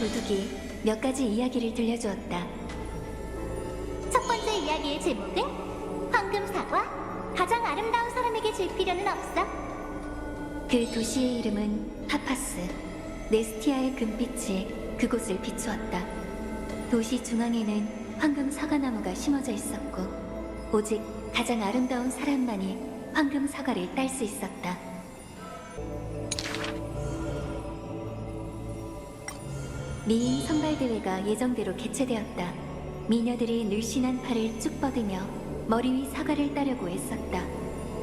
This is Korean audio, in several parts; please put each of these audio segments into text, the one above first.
도둑이 몇 가지 이야기를 들려주었다. 첫 번째 이야기의 제목은 황금 사과. 가장 아름다운 사람에게 줄 필요는 없어. 그 도시의 이름은 파파스. 네스티아의 금빛이 그곳을 비추었다. 도시 중앙에는 황금 사과나무가 심어져 있었고 오직 가장 아름다운 사람만이 황금 사과를 딸 수 있었다. 미인 선발대회가 예정대로 개최되었다. 미녀들이 늘씬한 팔을 쭉 뻗으며 머리 위 사과를 따려고 애썼다.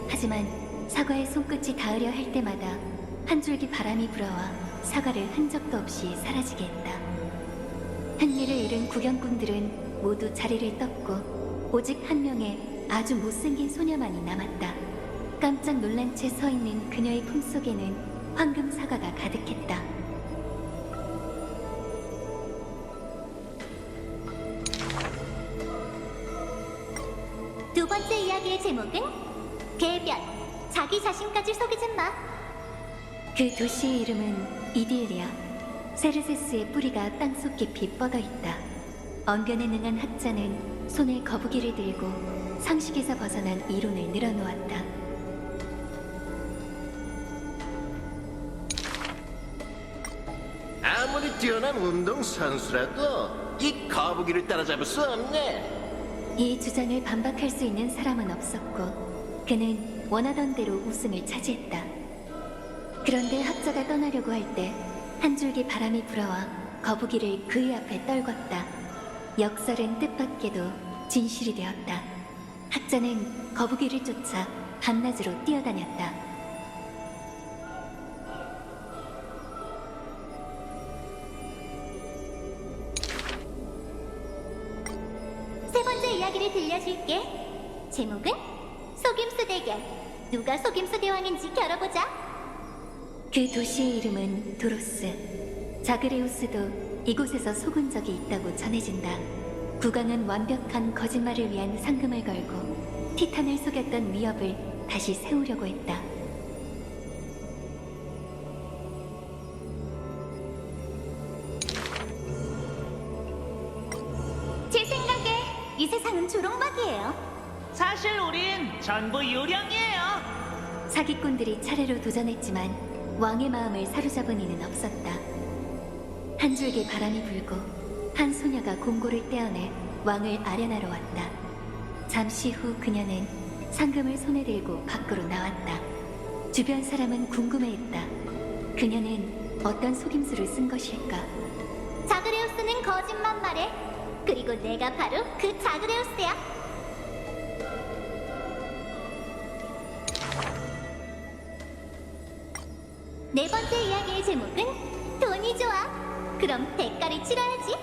하지만 사과의 손끝이 닿으려 할 때마다 한 줄기 바람이 불어와 사과를 흔적도 없이 사라지게 했다. 흥미를 잃은 구경꾼들은 모두 자리를 떴고 오직 한 명의 아주 못생긴 소녀만이 남았다. 깜짝 놀란 채 서 있는 그녀의 품속에는 황금 사과가 가득했다. 두 번째 이야기의 제목은 개변. 자기 자신까지 속이지 마. 그 도시의 이름은 이딜리아. 세르세스의 뿌리가 땅속 깊이 뻗어있다. 언변에 능한 학자는 손에 거북이를 들고 상식에서 벗어난 이론을 늘어놓았다. 아무리 뛰어난 운동선수라도 이 거북이를 따라잡을 수 없네. 이 주장을 반박할 수 있는 사람은 없었고 그는 원하던 대로 우승을 차지했다. 그런데 학자가 떠나려고 할 때 한 줄기 바람이 불어와 거북이를 그의 앞에 떨궜다. 역설은 뜻밖에도 진실이 되었다. 학자는 거북이를 쫓아 밤낮으로 뛰어다녔다. 세 번째 이야기를 들려줄게. 제목은 속임수 대결. 누가 속임수 대왕인지 겨뤄보자. 그 도시의 이름은 도로스. 자그레우스도 이곳에서 속은 적이 있다고 전해진다. 국왕은 완벽한 거짓말을 위한 상금을 걸고 티탄을 속였던 위협을 다시 세우려고 했다. 제 생각에 이 세상은 조롱박이에요. 사실 우린 전부 유령이에요. 사기꾼들이 차례로 도전했지만 왕의 마음을 사로잡은 이는 없었다. 한 줄기 바람이 불고 한 소녀가 공고를 떼어내 왕을 아련하러 왔다. 잠시 후 그녀는 상금을 손에 들고 밖으로 나왔다. 주변 사람은 궁금해했다. 그녀는 어떤 속임수를 쓴 것일까? 자그레우스는 거짓말 말해. 그리고 내가 바로 그 자그레우스야. 네 번째 이야기의 제목은 돈이 좋아. 그럼 대가를 치러야지.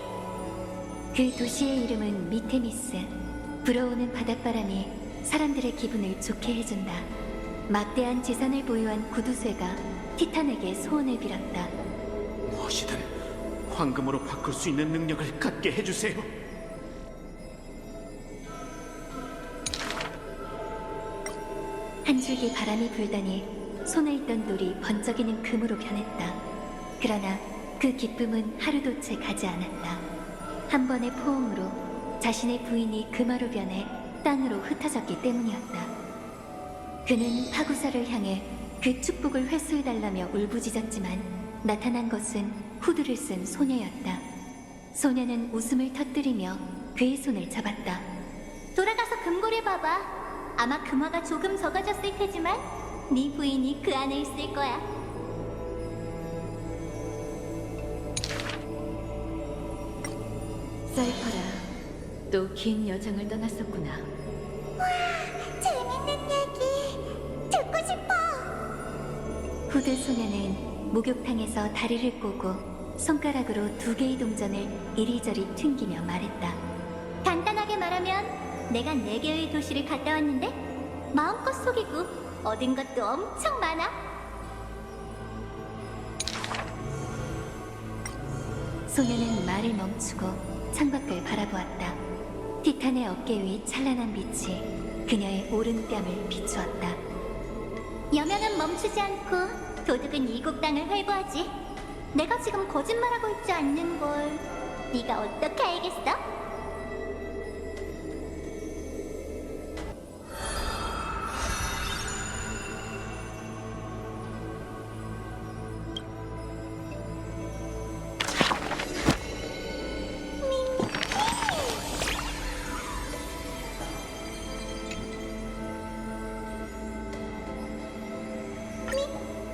그 도시의 이름은 미테미스. 불어오는 바닷바람이 사람들의 기분을 좋게 해준다. 막대한 재산을 보유한 구두쇠가 티탄에게 소원을 빌었다. 무엇이든 황금으로 바꿀 수 있는 능력을 갖게 해주세요. 한 줄기 바람이 불더니 손에 있던 돌이 번쩍이는 금으로 변했다. 그러나 그 기쁨은 하루도 채 가지 않았다. 한 번의 포옹으로 자신의 부인이 금화로 변해 땅으로 흩어졌기 때문이었다. 그는 파구사를 향해 그 축복을 회수해달라며 울부짖었지만 나타난 것은 후드를 쓴 소녀였다. 소녀는 웃음을 터뜨리며 그의 손을 잡았다. 돌아가서 금고를 봐봐. 아마 금화가 조금 적어졌을 테지만 네 부인이 그 안에 있을 거야. 사이퍼라, 또 긴 여정을 떠났었구나. 재밌는 얘기 듣고 싶어. 후드 소녀는 목욕탕에서 다리를 꼬고 손가락으로 2개의 동전을 이리저리 튕기며 말했다. 간단하게 말하면 내가 4개의 도시를 갔다 왔는데 마음껏 속이고 얻은 것도 엄청 많아. 소녀는 말을 멈추고 창밖을 바라보았다. 티탄의 어깨 위 찬란한 빛이 그녀의 오른뺨을 비추었다. 여명은 멈추지 않고 도둑은 이국 땅을 활보하지. 내가 지금 거짓말하고 있지 않는 걸 네가 어떻게 알겠어?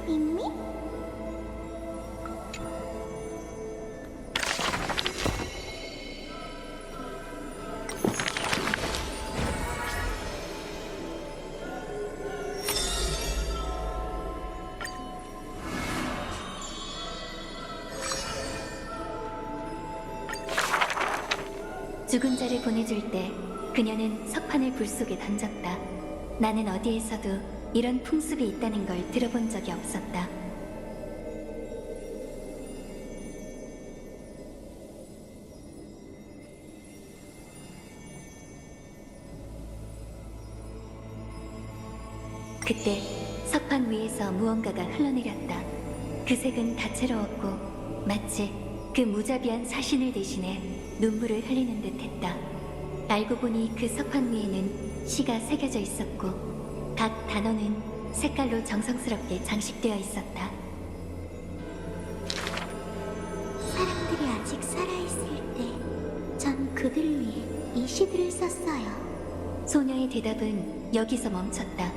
미미? 죽은 자를 보내줄 때 그녀는 석판을 불 속에 던졌다. 나는 어디에서도 이런 풍습이 있다는 걸 들어본 적이 없었다. 그때 석판 위에서 무언가가 흘러내렸다. 그 색은 다채로웠고 마치 그 무자비한 사신을 대신해 눈물을 흘리는 듯했다. 알고 보니 그 석판 위에는 시가 새겨져 있었고 각 단어는 색깔로 정성스럽게 장식되어 있었다. 사람들이 아직 살아있을 때 전 그들을 위해 이 시들을 썼어요. 소녀의 대답은 여기서 멈췄다.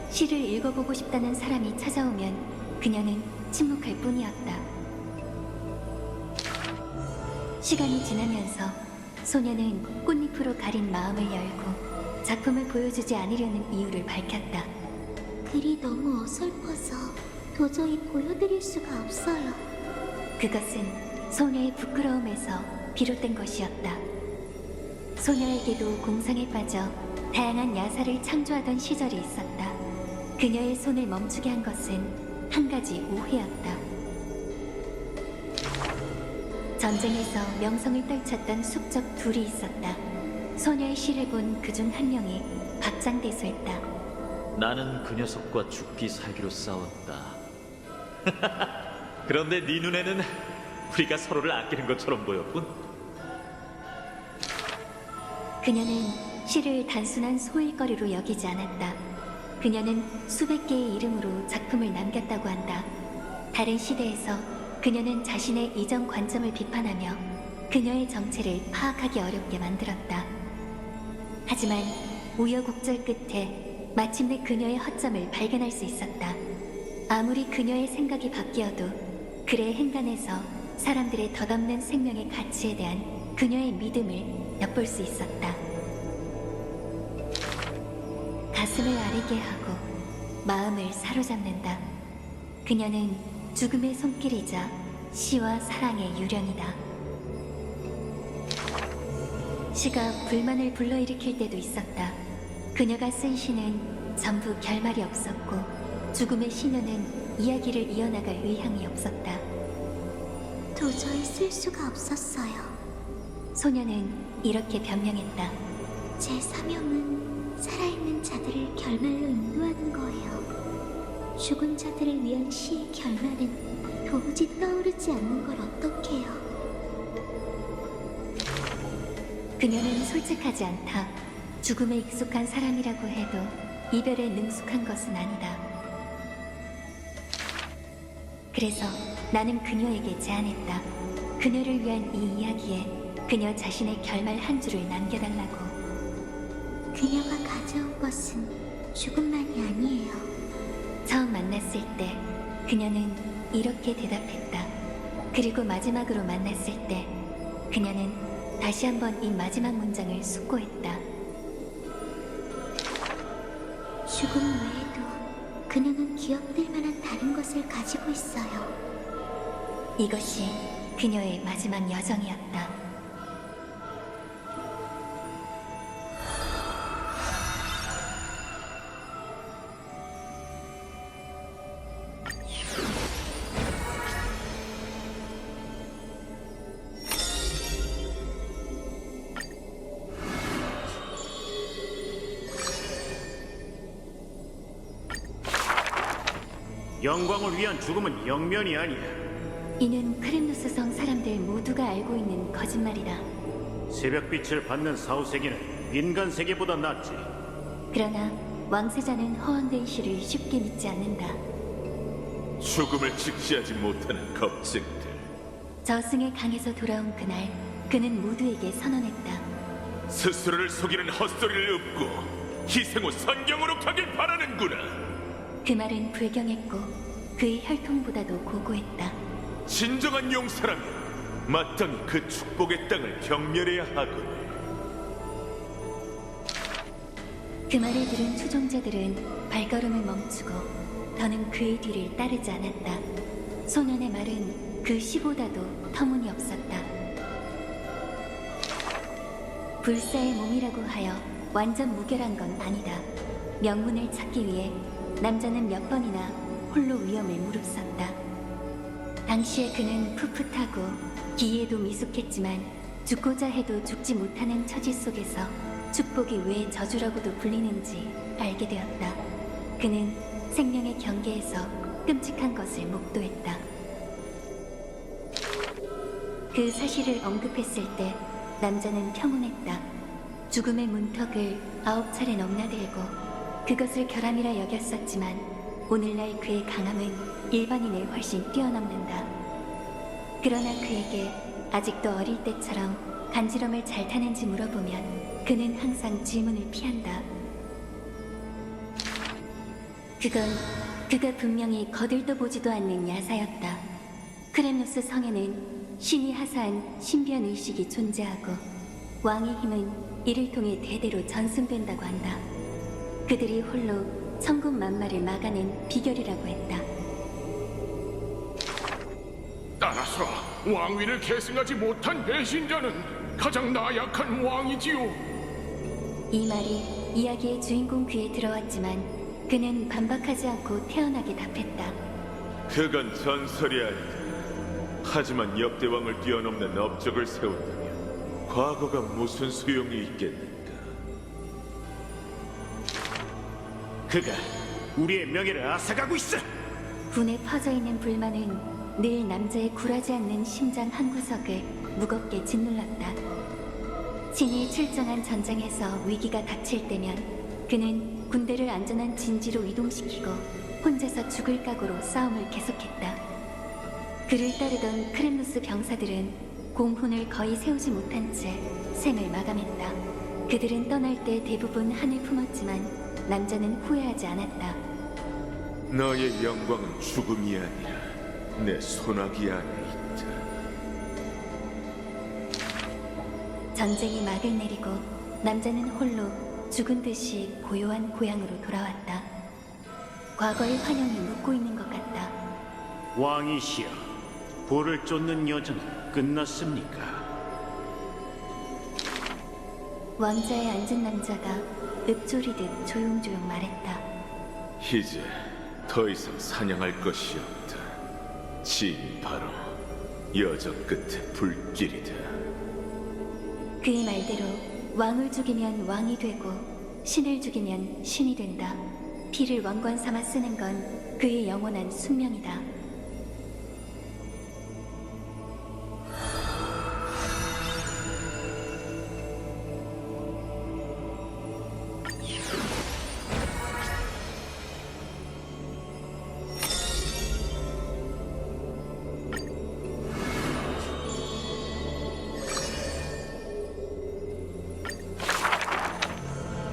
시를 읽어보고 싶다는 사람이 찾아오면 그녀는 침묵할 뿐이었다. 시간이 지나면서 소녀는 꽃잎으로 가린 마음을 열고 작품을 보여주지 않으려는 이유를 밝혔다. 글이 너무 어설퍼서 도저히 보여드릴 수가 없어요. 그것은 소녀의 부끄러움에서 비롯된 것이었다. 소녀에게도 공상에 빠져 다양한 야사를 창조하던 시절이 있었다. 그녀의 손을 멈추게 한 것은 한 가지 오해였다. 전쟁에서 명성을 떨쳤던 숙적 둘이 있었다. 소녀의 시를 본 그 중 한 명이 박장대소했다. 나는 그 녀석과 죽기 살기로 싸웠다. 그런데 네 눈에는 우리가 서로를 아끼는 것처럼 보였군. 그녀는 시를 단순한 소일거리로 여기지 않았다. 그녀는 수백 개의 이름으로 작품을 남겼다고 한다. 다른 시대에서 그녀는 자신의 이전 관점을 비판하며 그녀의 정체를 파악하기 어렵게 만들었다. 하지만 우여곡절 끝에 마침내 그녀의 허점을 발견할 수 있었다. 아무리 그녀의 생각이 바뀌어도 글의 행간에서 사람들의 덧없는 생명의 가치에 대한 그녀의 믿음을 엿볼 수 있었다. 가슴을 아리게 하고 마음을 사로잡는다. 그녀는 죽음의 손길이자 시와 사랑의 유령이다. 시가 불만을 불러일으킬 때도 있었다. 그녀가 쓴 시는 전부 결말이 없었고 죽음의 시녀는 이야기를 이어나갈 의향이 없었다. 도저히 쓸 수가 없었어요. 소녀는 이렇게 변명했다. 제 사명은 살아있는 자들을 결말로 인도하는 거예요. 죽은 자들을 위한 시의 결말은 도무지 떠오르지 않는 걸 어떡해요. 그녀는 솔직하지 않다. 죽음에 익숙한 사람이라고 해도 이별에 능숙한 것은 아니다. 그래서 나는 그녀에게 제안했다. 그녀를 위한 이 이야기에 그녀 자신의 결말 한 줄을 남겨달라고. 그녀가 가져온 것은 죽음만이 아니에요. 처음 만났을 때 그녀는 이렇게 대답했다. 그리고 마지막으로 만났을 때 그녀는 다시 한번 이 마지막 문장을 숙고했다. 죽음 외에도 그녀는 기억될 만한 다른 것을 가지고 있어요. 이것이 그녀의 마지막 여정이었다. 영광을 위한 죽음은 영면이 아니야. 이는 크렘누스 성 사람들 모두가 알고 있는 거짓말이다. 새벽빛을 받는 사후세계는 인간 세계보다 낫지. 그러나 왕세자는 허언된 시를 쉽게 믿지 않는다. 죽음을 직시하지 못하는 겁쟁들. 저승의 강에서 돌아온 그날, 그는 모두에게 선언했다. 스스로를 속이는 헛소리를 읊고 희생 후 선경으로 가길 바라는구나. 그 말은 불경했고 그의 혈통보다도 고고했다. 진정한 용사라면 마땅히 그 축복의 땅을 경멸해야 하거늘. 그 말을 들은 추종자들은 발걸음을 멈추고 더는 그의 뒤를 따르지 않았다. 소년의 말은 그 시보다도 터무니없었다. 불사의 몸이라고 하여 완전 무결한 건 아니다. 명분을 찾기 위해 남자는 몇 번이나 홀로 위험을 무릅썼다. 당시에 그는 풋풋하고 기에도 미숙했지만 죽고자 해도 죽지 못하는 처지 속에서 축복이 왜 저주라고도 불리는지 알게 되었다. 그는 생명의 경계에서 끔찍한 것을 목도했다. 그 사실을 언급했을 때 남자는 평온했다. 죽음의 문턱을 9차례 넘나들고 그것을 결함이라 여겼었지만 오늘날 그의 강함은 일반인을 훨씬 뛰어넘는다. 그러나 그에게 아직도 어릴 때처럼 간지럼을 잘 타는지 물어보면 그는 항상 질문을 피한다. 그가 분명히 거들떠 보지도 않는 야사였다. 크렘누스 성에는 신이 하사한 신비한 의식이 존재하고 왕의 힘은 이를 통해 대대로 전승된다고 한다. 그들이 홀로 천군만마를 막아낸 비결이라고 했다. 따라서 왕위를 계승하지 못한 배신자는 가장 나약한 왕이지요. 이 말이 이야기의 주인공 귀에 들어왔지만 그는 반박하지 않고 태연하게 답했다. 그건 전설이 아니다. 하지만 역대 왕을 뛰어넘는 업적을 세운다면 과거가 무슨 소용이 있겠는가. 그가 우리의 명예를 앗아가고 있어. 분에 퍼져있는 불만은 늘 남자의 굴하지 않는 심장 한 구석을 무겁게 짓눌렀다. 친히 출정한 전장에서 위기가 닥칠 때면 그는 군대를 안전한 진지로 이동시키고 혼자서 죽을 각오로 싸움을 계속했다. 그를 따르던 크렘누스 병사들은 공훈을 거의 세우지 못한 채 생을 마감했다. 그들은 떠날 때 대부분 한을 품었지만 남자는 후회하지 않았다. 너의 영광은 죽음이 아니라 내 손아귀 안에 있다. 전쟁이 막을 내리고 남자는 홀로 죽은 듯이 고요한 고향으로 돌아왔다. 과거의 환영이 묻고 있는 것 같다. 왕이시여, 불을 쫓는 여정은 끝났습니까? 왕자에 앉은 남자가 읊조리듯 조용조용 말했다. 이제 더 이상 사냥할 것이 없다. 지인이 바로 여정 끝의 불길이다. 그의 말대로 왕을 죽이면 왕이 되고 신을 죽이면 신이 된다. 피를 왕관 삼아 쓰는 건 그의 영원한 숙명이다.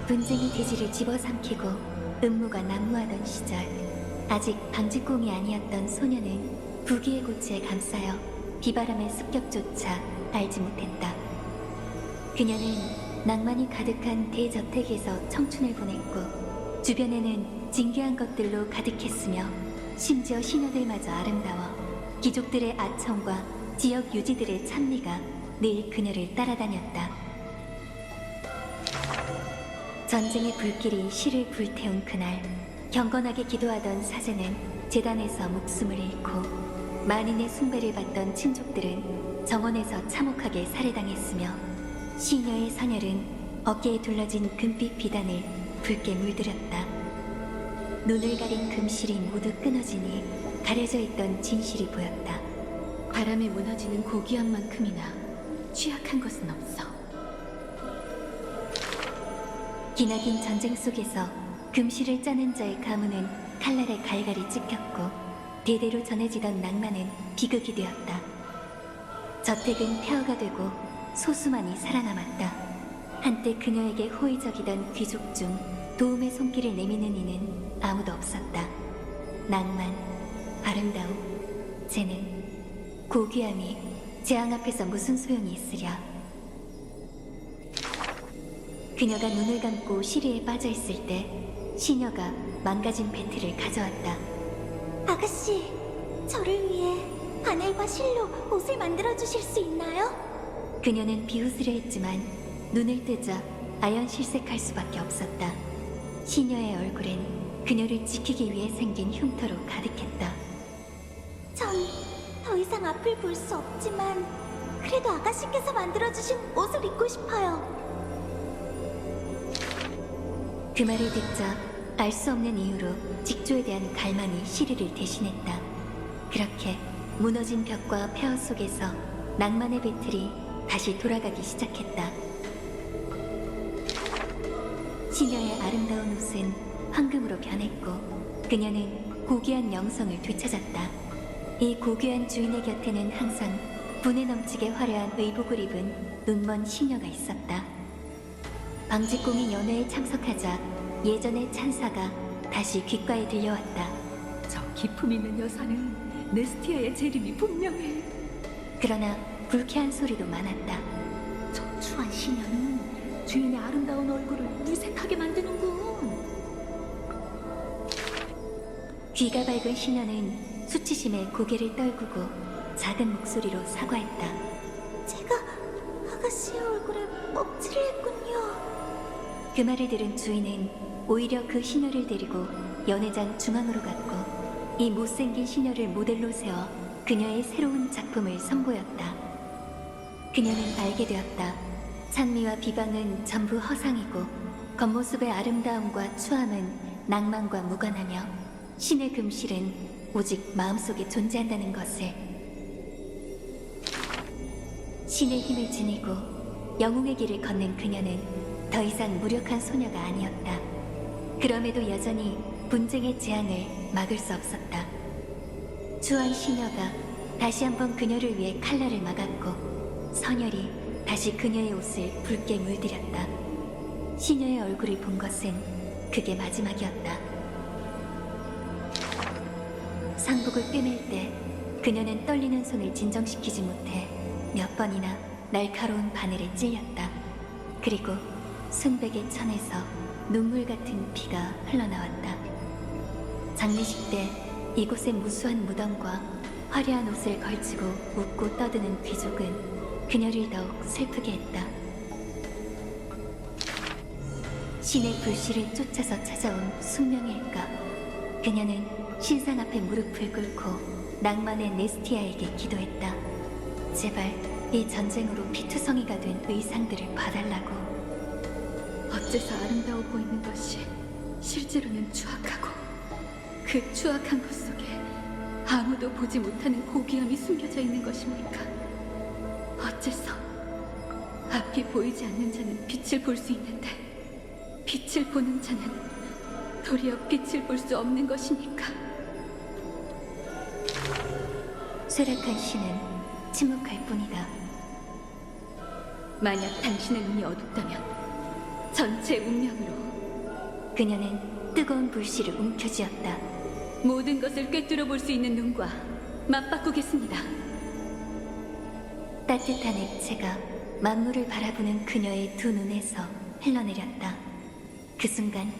분쟁이 대지를 집어삼키고 음모가 난무하던 시절, 아직 방직공이 아니었던 소녀는 부귀의 고치에 감싸여 비바람의 습격조차 알지 못했다. 그녀는 낭만이 가득한 대저택에서 청춘을 보냈고 주변에는 진귀한 것들로 가득했으며 심지어 시녀들마저 아름다워 귀족들의 아청과 지역 유지들의 찬미가 늘 그녀를 따라다녔다. 전쟁의 불길이 시를 불태운 그날, 경건하게 기도하던 사제는 제단에서 목숨을 잃고 만인의 숭배를 받던 친족들은 정원에서 참혹하게 살해당했으며 시녀의 선열은 어깨에 둘러진 금빛 비단을 붉게 물들였다. 눈을 가린 금실이 모두 끊어지니 가려져 있던 진실이 보였다. 바람에 무너지는 고귀한 만큼이나 취약한 것은 없어. 기나긴 전쟁 속에서 금실을 짜는 자의 가문은 칼날에 갈갈이 찍혔고 대대로 전해지던 낭만은 비극이 되었다. 저택은 폐허가 되고 소수만이 살아남았다. 한때 그녀에게 호의적이던 귀족 중 도움의 손길을 내미는 이는 아무도 없었다. 낭만, 아름다움, 재능, 고귀함이 재앙 앞에서 무슨 소용이 있으랴. 그녀가 눈을 감고 시리에 빠져 있을 때 시녀가 망가진 배틀을 가져왔다. 아가씨, 저를 위해 바늘과 실로 옷을 만들어 주실 수 있나요? 그녀는 비웃으려 했지만 눈을 뜨자 아연실색할 수밖에 없었다. 시녀의 얼굴엔 그녀를 지키기 위해 생긴 흉터로 가득했다. 전 더 이상 앞을 볼 수 없지만 그래도 아가씨께서 만들어 주신 옷을 입고 싶어요. 그 말을 듣자 알 수 없는 이유로 직조에 대한 갈망이 시리를 대신했다. 그렇게 무너진 벽과 폐허 속에서 낭만의 배틀이 다시 돌아가기 시작했다. 시녀의 아름다운 옷은 황금으로 변했고 그녀는 고귀한 영성을 되찾았다. 이 고귀한 주인의 곁에는 항상 분에 넘치게 화려한 의복을 입은 눈먼 시녀가 있었다. 방직공이 연회에 참석하자 예전의 찬사가 다시 귓가에 들려왔다. 저 기품 있는 여사는 네스티아의 재림이 분명해. 그러나 불쾌한 소리도 많았다. 저 추한 시녀는 주인의 아름다운 얼굴을 무색하게 만드는군. 귀가 밝은 시녀는 수치심에 고개를 떨구고 작은 목소리로 사과했다. 제가 아가씨의 얼굴에 먹칠을 했군요. 그 말을 들은 주인은 오히려 그 시녀를 데리고 연회장 중앙으로 갔고 이 못생긴 시녀를 모델로 세워 그녀의 새로운 작품을 선보였다. 그녀는 알게 되었다. 찬미와 비방은 전부 허상이고 겉모습의 아름다움과 추함은 낭만과 무관하며 신의 금실은 오직 마음속에 존재한다는 것을. 신의 힘을 지니고 영웅의 길을 걷는 그녀는 더 이상 무력한 소녀가 아니었다. 그럼에도 여전히 분쟁의 재앙을 막을 수 없었다. 추한 시녀가 다시 한번 그녀를 위해 칼날을 막았고 선열이 다시 그녀의 옷을 붉게 물들였다. 시녀의 얼굴을 본 것은 그게 마지막이었다. 상복을 꿰맬 때 그녀는 떨리는 손을 진정시키지 못해 몇 번이나 날카로운 바늘에 찔렸다. 그리고 순백의 천에서 눈물 같은 피가 흘러나왔다. 장례식 때 이곳의 무수한 무덤과 화려한 옷을 걸치고 웃고 떠드는 귀족은 그녀를 더욱 슬프게 했다. 신의 불씨를 쫓아서 찾아온 숙명일까. 그녀는 신상 앞에 무릎을 꿇고 낭만의 네스티아에게 기도했다. 제발 이 전쟁으로 피투성이가 된 의상들을 봐달라고. 어째서 아름다워 보이는 것이 실제로는 추악하고 그 추악한 것 속에 아무도 보지 못하는 고귀함이 숨겨져 있는 것입니까? 어째서 앞이 보이지 않는 자는 빛을 볼 수 있는데 빛을 보는 자는 도리어 빛을 볼 수 없는 것입니까? 쇠락한 신은 침묵할 뿐이다. 만약 당신의 눈이 어둡다면 전체 운명으로 그녀는 뜨거운 불씨를 움켜쥐었다. 모든 것을 꿰뚫어 볼 수 있는 눈과 맞바꾸겠습니다. 따뜻한 액체가 만물을 바라보는 그녀의 두 눈에서 흘러내렸다. 그 순간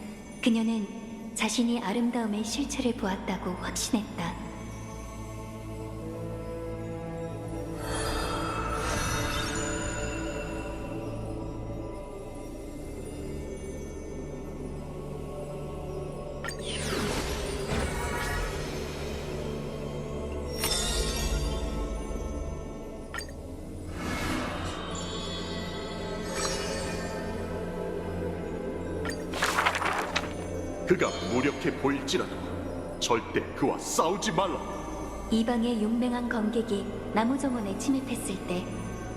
그녀는 자신이 아름다움의 실체를 보았다고 확신했다. 그가 무력해 보일지라도 절대 그와 싸우지 말라. 이방의 용맹한 검객이 나무 정원에 침입했을 때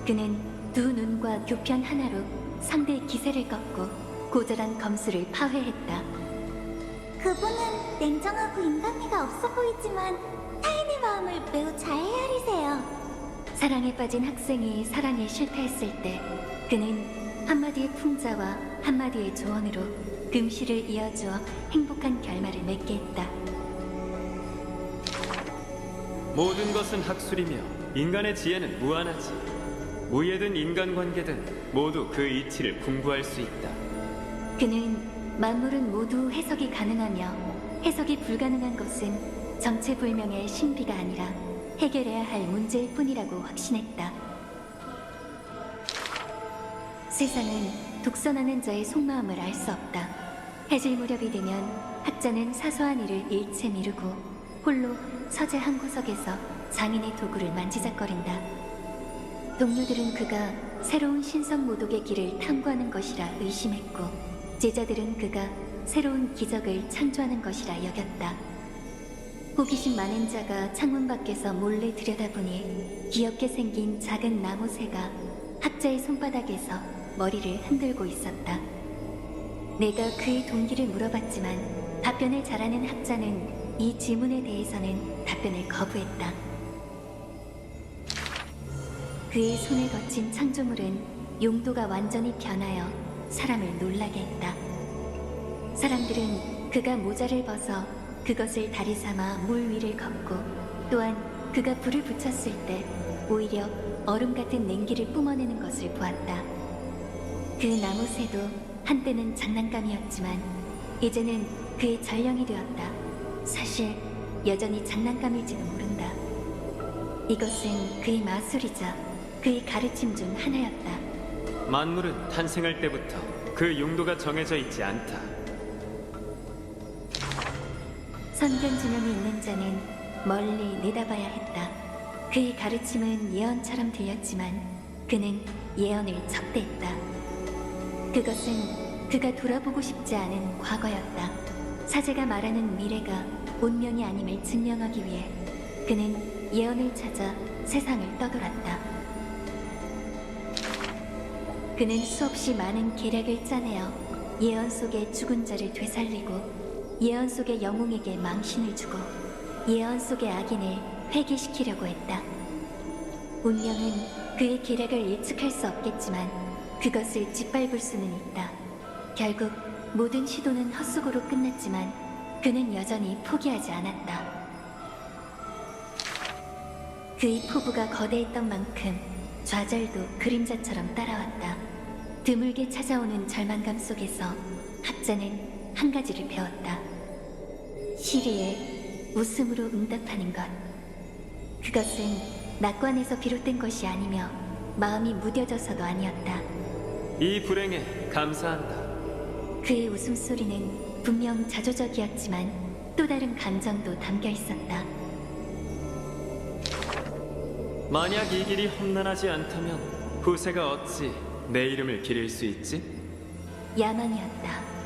그는 두 눈과 교편 하나로 상대의 기세를 꺾고 고절한 검수를 파회했다. 그분은 냉정하고 인간미가 없어 보이지만 타인의 마음을 매우 잘 헤아리세요. 사랑에 빠진 학생이 사랑에 실패했을 때 그는 한마디의 풍자와 한마디의 조언으로 금시를 이어주어 행복한 결말을 맺게 했다. 모든 것은 학술이며 인간의 지혜는 무한하지. 무예든 인간관계든 모두 그 이치를 풍부할 수 있다. 그는 만물은 모두 해석이 가능하며 해석이 불가능한 것은 정체불명의 신비가 아니라 해결해야 할 문제일 뿐이라고 확신했다. 세상은 독선하는 자의 속마음을 알 수 없다. 해질 무렵이 되면 학자는 사소한 일을 일체 미루고 홀로 서재 한 구석에서 장인의 도구를 만지작거린다. 동료들은 그가 새로운 신성 모독의 길을 탐구하는 것이라 의심했고 제자들은 그가 새로운 기적을 창조하는 것이라 여겼다. 호기심 많은 자가 창문 밖에서 몰래 들여다보니 귀엽게 생긴 작은 나무새가 학자의 손바닥에서 머리를 흔들고 있었다. 내가 그의 동기를 물어봤지만 답변을 잘하는 학자는 이 질문에 대해서는 답변을 거부했다. 그의 손을 거친 창조물은 용도가 완전히 변하여 사람을 놀라게 했다. 사람들은 그가 모자를 벗어 그것을 다리 삼아 물 위를 걷고 또한 그가 불을 붙였을 때 오히려 얼음 같은 냉기를 뿜어내는 것을 보았다. 그 나무새도 한때는 장난감이었지만 이제는 그의 전령이 되었다. 사실 여전히 장난감일지도 모른다. 이것은 그의 마술이자 그의 가르침 중 하나였다. 만물은 탄생할 때부터 그 용도가 정해져 있지 않다. 선견지명이 있는 자는 멀리 내다봐야 했다. 그의 가르침은 예언처럼 들렸지만 그는 예언을 적대했다. 그것은 그가 돌아보고 싶지 않은 과거였다. 사제가 말하는 미래가 운명이 아님을 증명하기 위해 그는 예언을 찾아 세상을 떠돌았다. 그는 수없이 많은 계략을 짜내어 예언 속의 죽은 자를 되살리고 예언 속의 영웅에게 망신을 주고 예언 속의 악인을 회개시키려고 했다. 운명은 그의 계략을 예측할 수 없겠지만 그것을 짓밟을 수는 있다. 결국 모든 시도는 헛수고로 끝났지만 그는 여전히 포기하지 않았다. 그의 포부가 거대했던 만큼 좌절도 그림자처럼 따라왔다. 드물게 찾아오는 절망감 속에서 학자는 한 가지를 배웠다. 시리에 웃음으로 응답하는 것. 그것은 낙관에서 비롯된 것이 아니며 마음이 무뎌져서도 아니었다. 이 불행에 감사한다. 그의 웃음소리는 분명 자조적이었지만 또 다른 감정도 담겨 있었다. 만약 이 길이 험난하지 않다면 후세가 어찌 내 이름을 기릴 수 있지? 야망이었다.